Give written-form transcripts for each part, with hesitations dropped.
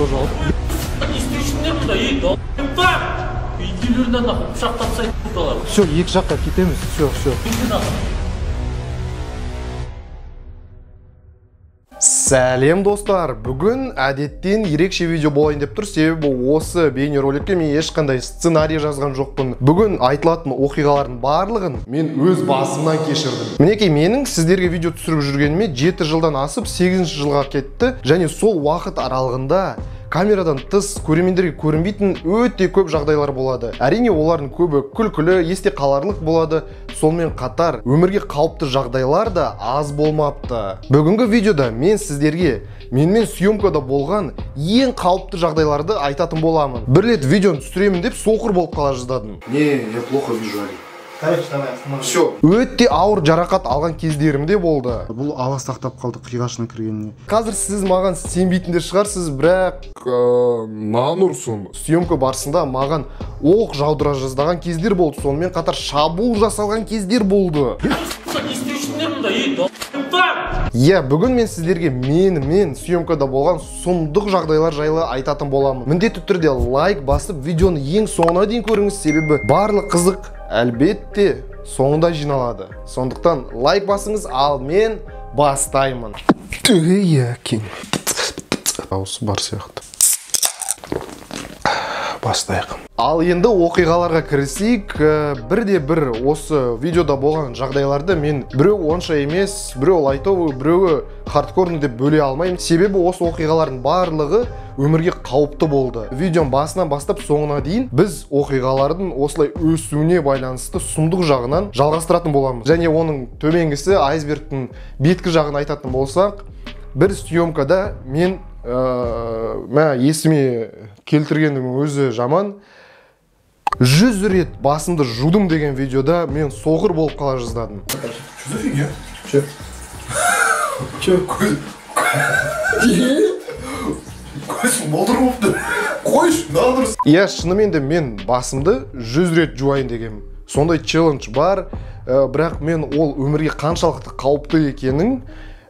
Не істеушіңдер мұнда, үйдейлерінен ұшақ тапсайды бұлар. Все, екі жаққа кетеміз, все. Сәлем достар, бүгін әдеттен ерекше видео болайын деп тұр, себебі осы бейнероликке мен ешқандай сценарий жазған жоқпын. Бүгін айтылатын оқиғалардың барлығын мен өз басымнан кешірдім. Мінекей, менің сіздерге видео түсіріп жүргеніме 7 жылдан асып 8 жылға кетті, және сол уақыт аралығында камерадан тыс көрермендерге көрінбейтін өте көп жағдайлар болады. Әрине, олардың көбі күлкілі, есте қаларлық болады. Сонымен қатар өмірге қауіпті жағдайлар да аз болмапты. Бүгінгі видеода мен сіздерге менімен съемкада болған ең қауіпті жағдайларды айтатын боламын. Бір рет видеоны түсіремін деп соқыр болып қала жаздадым. Не, я плохо вижу, Али. Все. Өте ауыр жарақат алған кездерімде болды. Бұл алас тақтап қалды қиғашына кіргеніне. Қазір сіз маған сенбейтіндер шығарсыз, бірақ нанұрсын. Съемка барысында маған оқ жаудыра жаздаған кездер болды. Сонымен қатар шабуыл жасалған кездер болды. Бүгін мен сіздерге мен съемкада болған сұмдық жағдайлар жайлы айтатын боламын. Міндетті түрде лайк басып, видеоны ең соңына дейін көріңіз, себебі барлық қызық әлбетте соңында жиналады. Сондықтан лайк басыңыз, ал мен бастаймын. Дауысы бар сияқты. Бастайық. Ал енді оқиғаларға кірісейік. Бірде-бір осы видеода болған жағдайларды мен біреу онша емес, біреу лайтовый, біреуі хардкорный деп бөле алмаймын. Себебі осы оқиғалардың барлығы өмірге қауіпті болды. Видеоның басынан бастап соңына дейін біз оқиғалардың осылай өсуіне байланысты сұмдық жағынан жалғастыратын боламыз. Және оның төменгісі, айсбергтің беткі жағын айтатын болсақ, бір съемкада мен есіме келтіргеннің өзі жаман. 100 рет басымды жудым деген видеода мен соғыр болып қала жаздадым. Что за фигня? Че? Көзім болдырмапты. Қойш, надырс. Шынымен де мен басымды 100 рет жуайын деген сондай челлендж бар. Бірақ мен ол өмірге қаншалықты қауіпті екенін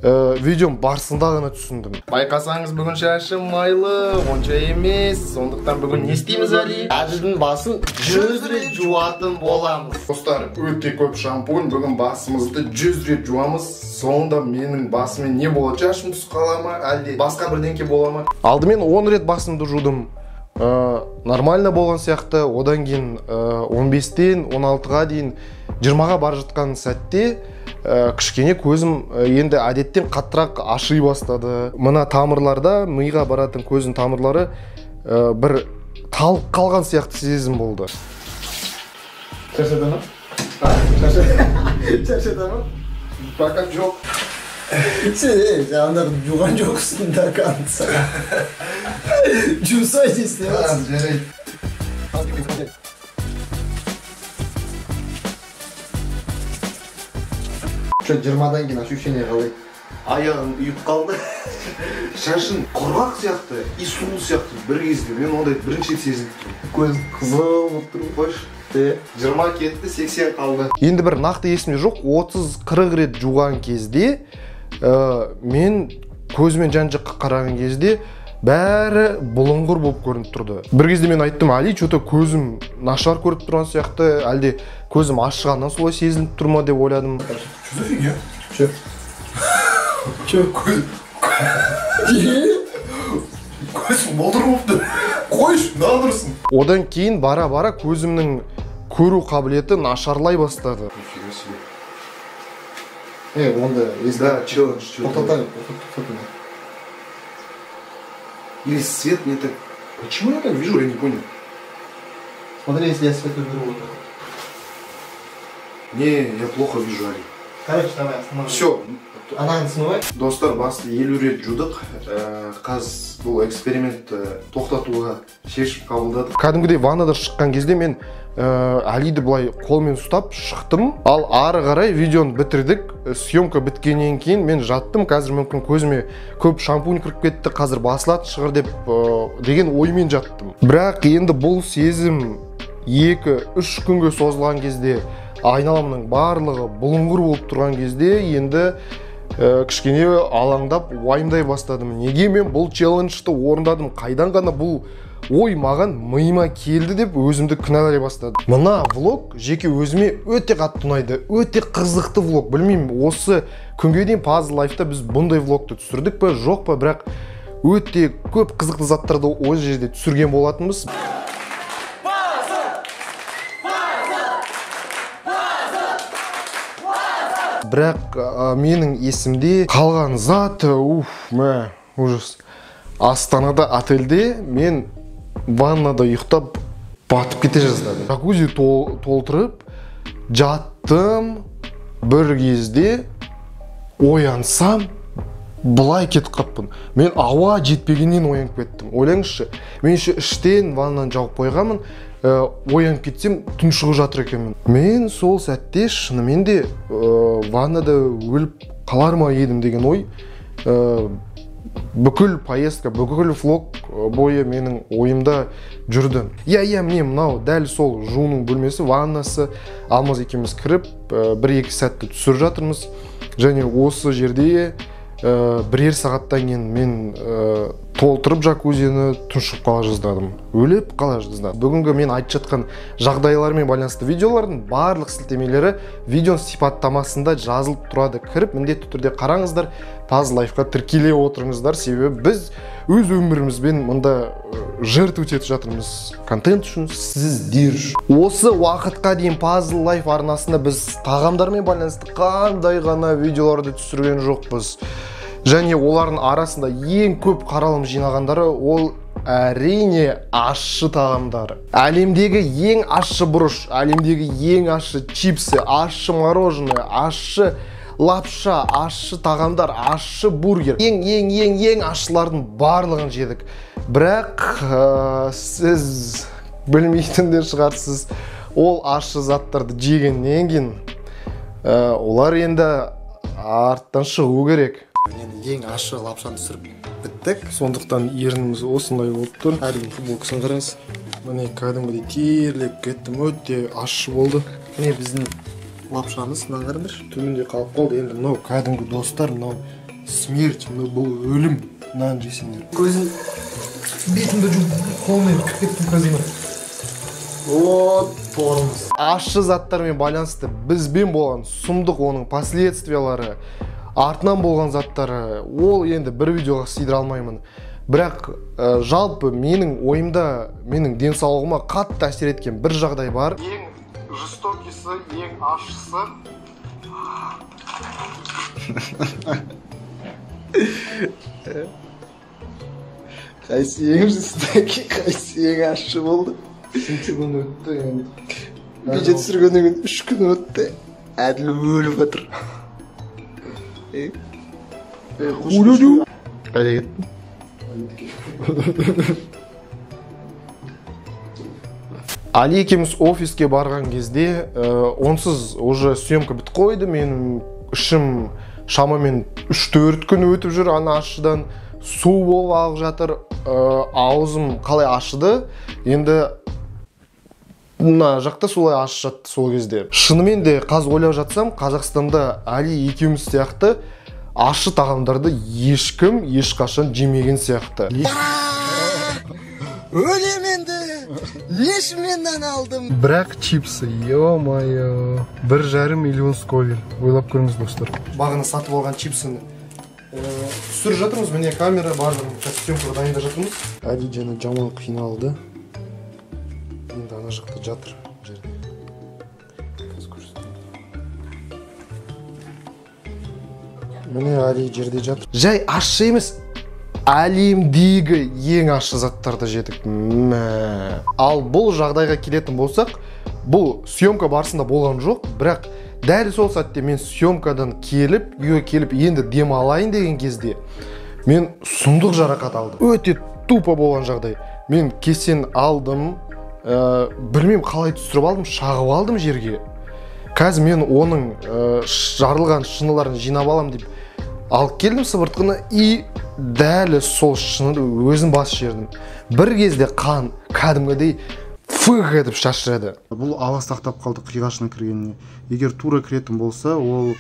видеом барысында ғана түсіндім. Байқасаңыз, бүгін шашым майлы, онша емес. Сондықтан бүгін не істейміз, Али? Әжінің басын 100 рет жуатын боламыз. Достар, өте көп шампунь, бүгін басымызды 100 рет жуамыз. Соңында менің басымен не болады? Шашым түсіп қала ма, әлде басқа бірдеңке бола ма? Алдымен 10 рет басымды жудым. Нормально болған сияқты. Одан кейін 15-тен 16-ға дейін 20-ға бар жатқан сәтте кішкене көзім енді әдеттен қаттырақ аши бастады. Мына тамырларда, миға баратын көздің тамырлары бір талып қалған сияқты сезім болды. Шаршады ма? Шаршады ма? Пока жоқ. Жаңдар жуған жоқсың да қанса. Жусай дейсің. Жарайды. 20-дан кейін ощущение қалай? Аяғым үйіп қалды. Шашын құрғақ сияқты, и сулы сияқты бір кезде. Мен ондай бірінші сезініп тұрмын. Көз қызыл болып тұрмын. Қойш. 20 кетті, 80 қалды. Енді бір нақты есімде жоқ, 30-40 рет жуған кезде мен көзімен жан-жаққа қараған кезде бәрі бұлыңғыр болып көрініп тұрды. Бір кезде мен айттым, Али, что-то көзім нашар көріп тұрған сияқты, әлде көзім ашығаннан солай сезіліп тұрма деп ойладым. Что за фигня? Че? Көзім болдырмапты. Қойш, надырсын. Одан кейін бара-бара көзімнің көру қабілеті нашарлай бастады. Нифига себе. Онда, да, челлендж. Тоқтатайын. Или свет не так... Почему я так вижу, я не понял. Смотри, если я свет уберу вот так. Не, я плохо вижу, Али. Короче, давай, останови. Все. Ананы смывай. Достар, басты 50 рет жудық. Қаз бұл эксперимент тоқтатуға шешіп қабылдадық. Кәдімгідей ваннада шыққан кезде мен Алиді былай қолмен ұстап шықтым. Ал ары қарай видеоны бітірдік. Съемка біткеннен кейін мен жаттым. Қазір мүмкін көзіме көп шампунь кіріп кетті. Қазір басылады шығыр деген оймен жаттым. Бірақ енді бұл сезім 2-3 күнге созылған кезде, айналамның барлығы бұлыңғыр болып тұрған кезде енді кішкене алаңдап уайымдай бастадым. Неге мен бұл челленджді орындадым, қайдан ғана бұл ой маған миыма келді деп өзімді кінәлай бастадым. Мына влог жеке өзіме өте қатты ұнайды, өте қызықты влог. Білмеймін, осы күнге дейін Puzzle Life'та біз бұндай влогты түсірдік пе, жоқ па, бірақ өте көп қызықты заттарды осы жерде түсірген болатынбыз. Бірақ менің есімде қалған зат, ужас. Астанада отельде мен ваннада ұйықтап батып кете жаздадым. Джакузи толтырып жаттым, бір кезде оянсам былай кетіп қаппын. Мен ауа жетпегеннен оянып кеттім. Ойлаңызшы, мен іштен ваннаны жауып қойғанмын, оянып кетсем тұншығып жатыр екенмін. Мен сол сәтте шынымен де ваннада өліп қалар ма едім деген ой бүкіл поездка, бүкіл влог бойы менің ойымда жүрді. Міне мынау дәл сол жуының бөлмесі, ваннасы. Алмаз екеуміз кіріп, бір-екі сәтті түсіріп жатырмыз. Және осы жерде бірер сағаттан кейін мен толтырып джакузины тұншығып қала жаздадым. Өліп қала жаздадым. Бүгінгі мен айтып жатқан жағдайлармен байланысты видеолардың барлық сілтемелері видеоның сипаттамасында жазылып тұрады. Кіріп, міндетті түрде қараңыздар, Puzzle Life'қа тіркеле отырыңыздар, себебі біз өз өмірімізбен мұнда жертв етіп жатырмыз. Контент үшін, сіздер үшін. Осы уақытқа дейін Puzzle Life арнасында біз тағамдармен байланысты қандай ғана видеоларды түсірген жоқпыз. Және олардың арасында ең көп қаралым жинағандары ол әрине ащы тағамдар. Әлемдегі ең ащы бұрыш, әлемдегі ең ащы чипсы, ащы мороженое, ащы лапша, ащы тағамдар, ащы бургер. Ең ащылардың барлығын жедік. Бірақ сіз білмейтіндер шығарсыз, ол ащы заттарды жегеннен кейін олар енді арттан шығу керек. Енді ең ащы лапшаны түсіріп біттік. Сондықтан ерніміз осындай болып тұр. Әлгі футболкасын қараңыз. Міне кәдімгідей терлеп кеттім, өте ащы болды. Міне біздің лапшамыз, мынаны қараңдаршы. Төменде қалып қалды. Енді мынау кәдімгі достар, мынау смерть, бұл өлім. Мынаны жесеңдер. Көзім бетімді жуып қолмен кеттім көзіме. Торымыз. Ащы заттармен байланысты бізбен болған сұмдық оның последствиялары, артынан болған заттары, ол енді бір видеоға сыйдыра алмаймын. Бірақ жалпы менің ойымда, менің денсаулығыма қатты әсер еткен бір жағдай бар. Ең жестокисі, ең ащысы. Қайсы ең жестоки, қайсы ең ащы болды. 3 күн өтті енді. Видео түсіргеннен кейін 3 күн өтті. Әділ өліп отыр. Қайда кеттің? Али екеуміз офиске барған кезде онсыз уже съемка бітіп қойды. Менің ішім шамамен 3-4 күн өтіп жүр, ана ащыдан су болып ағып жатыр. Аузым қалай ашыды. Енді мына жақта солай ащы жатты сол кезде. Шынымен де қазір ойлап жатсам, Қазақстанда Али екеуміз сияқты ащы тағамдарды ешкім ешқашан жемеген сияқты. Өлеменді! Нешменнен алдым? Бірақ чипсы, ё-майо, 1,5 миллион Scoville. Ойлап көріңіз, достар. Бағына сатып алған чипсыны түсіріп жатырмыз, міне камера барлығын костюмға дайындап жатырмыз. Али жана жаман қиналды. Енді ана жақта жатыр жерде. Міне Али жерде жатыр. Жай ащы емес, әлемдегі ең ащы заттарды жедік. Ал бұл жағдайға келетін болсақ, бұл съемка барысында болған жоқ, бірақ дәл сол сәтте мен съемкадан келіп, үйге келіп, енді дем алайын деген кезде мен сұмдық жарақат алдым. Өте тупо болған жағдай. Мен кесен алдым, білмеймін қалай түсіріп алдым, шағып алдым жерге. Қазір мен оның жарылған шыныларын жинап алам деп алып келдім сыбыртқыны и дәл сол шыныны өзім бас жердім. Бір кезде қан кәдімгідей фыг етіп шашырады. Бұл алас тақтап қалды қиғашына кіргеніне. Егер тура кіретін болса, ол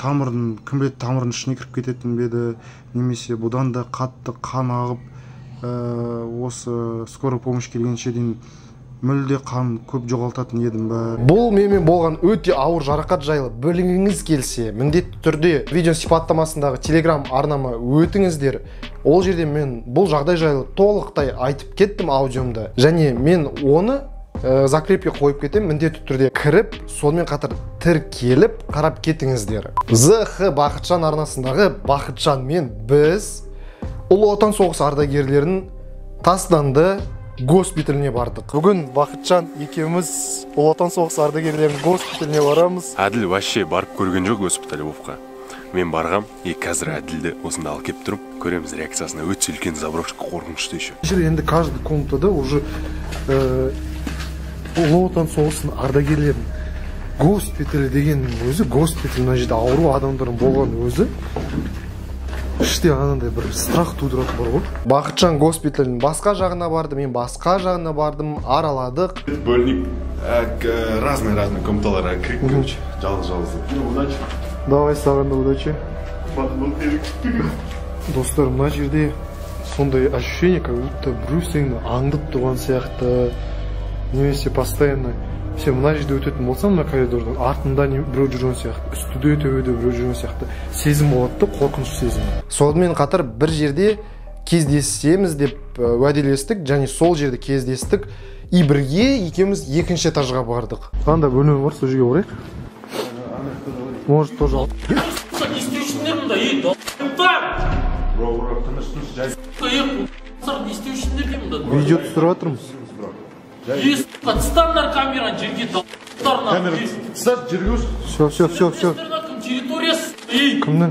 тамырдың кім біледі тамырдың ішіне кіріп кететін бе еді, немесе бұдан да қатты қан ағып осы скорый помощь келгенше дейін мүлде қан көп жоғалтатын едім ба. Бұл менімен болған өте ауыр жарақат жайлы білгіңіз келсе, міндетті түрде видео сипаттамасындағы телеграм арнама өтіңіздер. Ол жерде мен бұл жағдай жайлы толықтай айтып кеттім аудиомда, және мен оны закрепке қойып кетем, міндетті түрде кіріп, сонымен қатар тіркеліп қарап кетіңіздер. ЗХ Бақытжан арнасындағы Бақытжан мен біз Ұлы Отан соғысы ардагерлерінің тастанды госпиталіне бардық. Бүгін Бақытжан екеуміз Ұлы Отан соғысы ардагерлерінің госпиталіне барамыз. Әділ вообще барып көрген жоқ госпиталь Вовқа. Мен барғам, қазір Әділді осында алып келіп тұрып, көреміз реакциясына. Өте үлкен заброшка, қорқынышты еще. Енді каждый комнатада уже Ұлы Отан соғысының ардагерлерінің госпиталі деген өзі, госпиталь мына жерде ауру адамдардың болған өзі іште анандай бір страх тудырады бар ғой. Бақытжан госпиталінің басқа жағына барды, мен басқа жағына бардым, араладық. Бөлініп, разные комнаталарға кіріп, короче, жалғыз. Удачи. Давай, саған да удачи. Достар, мына жерде сондай ощущение, как будто біреу сені аңдып тұрған сияқты, немесе постоянно сен мына жерде өтетін болсаң, мына коридордың артында біреу жүрген сияқты, үстіде төбеде біреу жүрген сияқты сезім болады да, қорқыныш сезімі. Сонымен қатар бір жерде кездесеміз деп уәделестік, және сол жерде кездестік, и бірге екеуміз екінші этажға бардық. Қандай бөлме бар, сол жерге барайық. Может тоже ал. Не істеушіңдер мұнда, долбар! Не істеушіңдер де мұнда. Видео түсіріп жатырмыз. Отстандар камераны жерге долбар. Кстати, жерге өз. Все. Территориясы. Кімнің?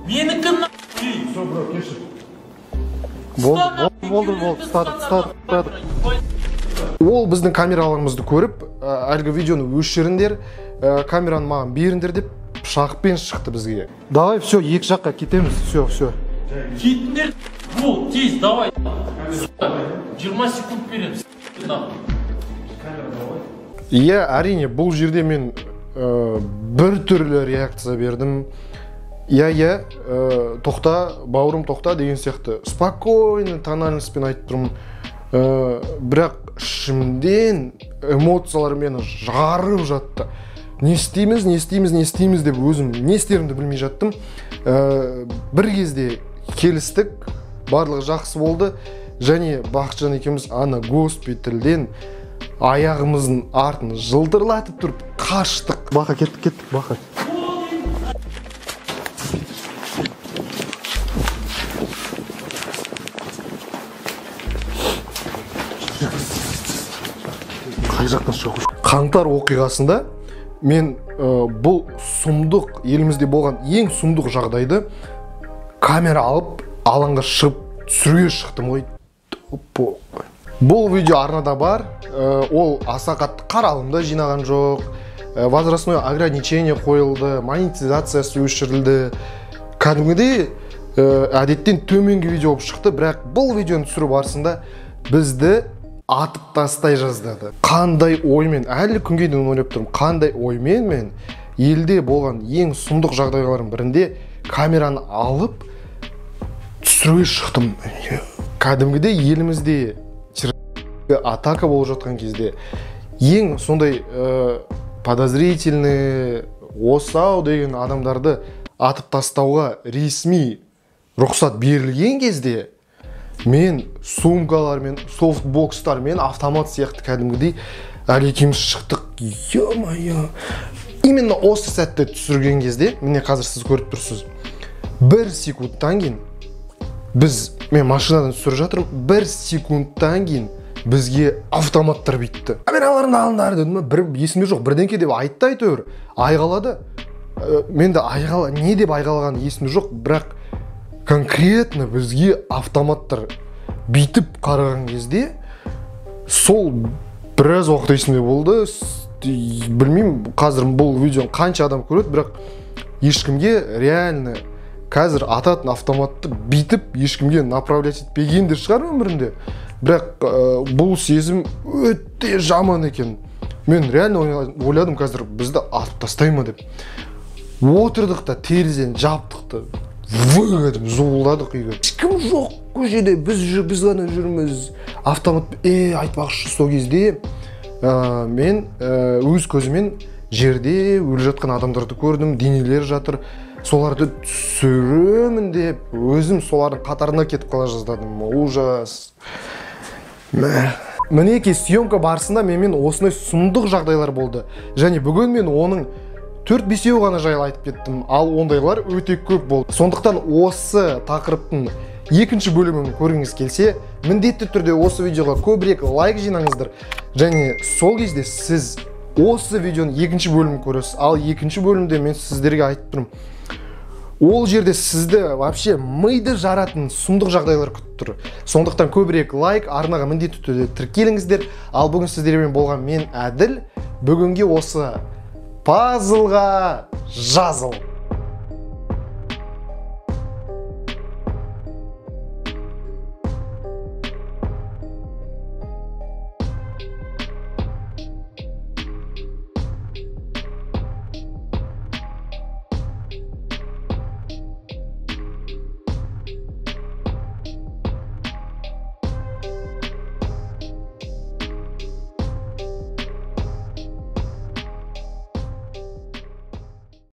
Менікі на. Все, бро, кешір. Болды, стадық. Ол біздің камераларымызды көріп, әлгі видеоны өшіріңдер, камераны маған беріңдер деп шақпен шықты бізге. Давай, все, екі жаққа кетеміз, все. Кетіңдер, бұл, тез, давай. 20 секунд береміз. Иә, әрине, бұл жерде мен бір түрлі реакция бердім. Иә, тоқта, бауырым тоқта деген сияқты спокойно тональностьпен айтып тұрмын. Бірақ ішімден эмоциялар мені жарып жатты. Не істейміз деп өзім не істерімді білмей жаттым. Бір кезде келістік, барлығы жақсы болды. Және Бақытжан екеуміз ана госпитальден аяғымыздың артын жылдырлатып тұрып қаштық. Бақа, кеттік, Бақа. Қай жақтан шығу? Қаңтар оқиғасында мен бұл сұмдық, елімізде болған ең сұмдық жағдайды камера алып, алаңға шығып, түсіруге шықтым ғой. Бұл видео арнада бар, ол аса қатты қаралымды жинаған жоқ, возрастной ограничение қойылды, монетизациясы өшірілді. Кәдімгідей әдеттен төменгі видео болып шықты, бірақ бұл видеоны түсіру барысында бізді атып тастай жаздады. Қандай оймен, әлі күнге дейін ойлап тұрмын, қандай оймен мен елде болған ең сұмдық жағдайлардың бірінде камераны алып түсіруге шықтым. Кәдімгідей елімізде атака болып жатқан кезде ең сондай подозрительный, осау деген адамдарды атып тастауға ресми рұқсат берілген кезде мен сумкалармен, софтбокстармен, автомат сияқты кәдімгідей әлекеміз шықтық. Ё-моё! Именно осы сәтті түсірген кезде, міне қазір сіз көріп тұрсыз, 1 секундтан кейін мен машинадан түсіріп жатырмын, 1 секундтан кейін бізге автоматтар бүйтті. Камераларыңды алыңдар дедім, бір есімде жоқ, бірдеңке деп айтты әйтеуір, айғалады. Мен де не деп айғалаған есімде жоқ, бірақ конкретно бізге автоматтар бүйтіп қараған кезде сол біраз уақыт есімде болды. Білмеймін, қазір бұл видеоны қанша адам көреді, бірақ ешкімге реально қазір ататын автоматты бүйтіп ешкімге направлять етпеген де шығар өмірінде. Бірақ бұл сезім өте жаман екен. Мен реально ойладым, қазір бізді атып тастай ма деп. отырдық та терезені жаптық та выдып зуылдадық үйге. Ешкім жоқ көшеде, біз ғана жүрміз. Автомат айтпақшы, сол кезде мен өз көзімен жерде өліп жатқан адамдарды көрдім, денелер жатыр. Соларды түсіремін деп, өзім солардың қатарына кетіп қала жаздадым. Ужас. Мінеки съемка барысында менімен осындай сұмдық жағдайлар болды. Және бүгін мен оның 4-5 ғана жайлы айтып кеттім, ал ондайлар өте көп болды. Сондықтан осы тақырыптың екінші бөлімін көргіңіз келсе, міндетті түрде осы видеоға көбірек лайк жинаңыздар. Және сол кезде сіз осы видеоның екінші бөлімін көресіз. Ал екінші бөлімде мен сіздерге айтып тұрмын. Ол жерде сізді вообще миды жаратын сұмдық жағдайлар күтіп тұр. Сондықтан көбірек лайк, арнаға міндетті түрде тіркеліңіздер. Ал бүгін сіздермен болған мен Әділ. Бүгінге осы пазлға жазыл.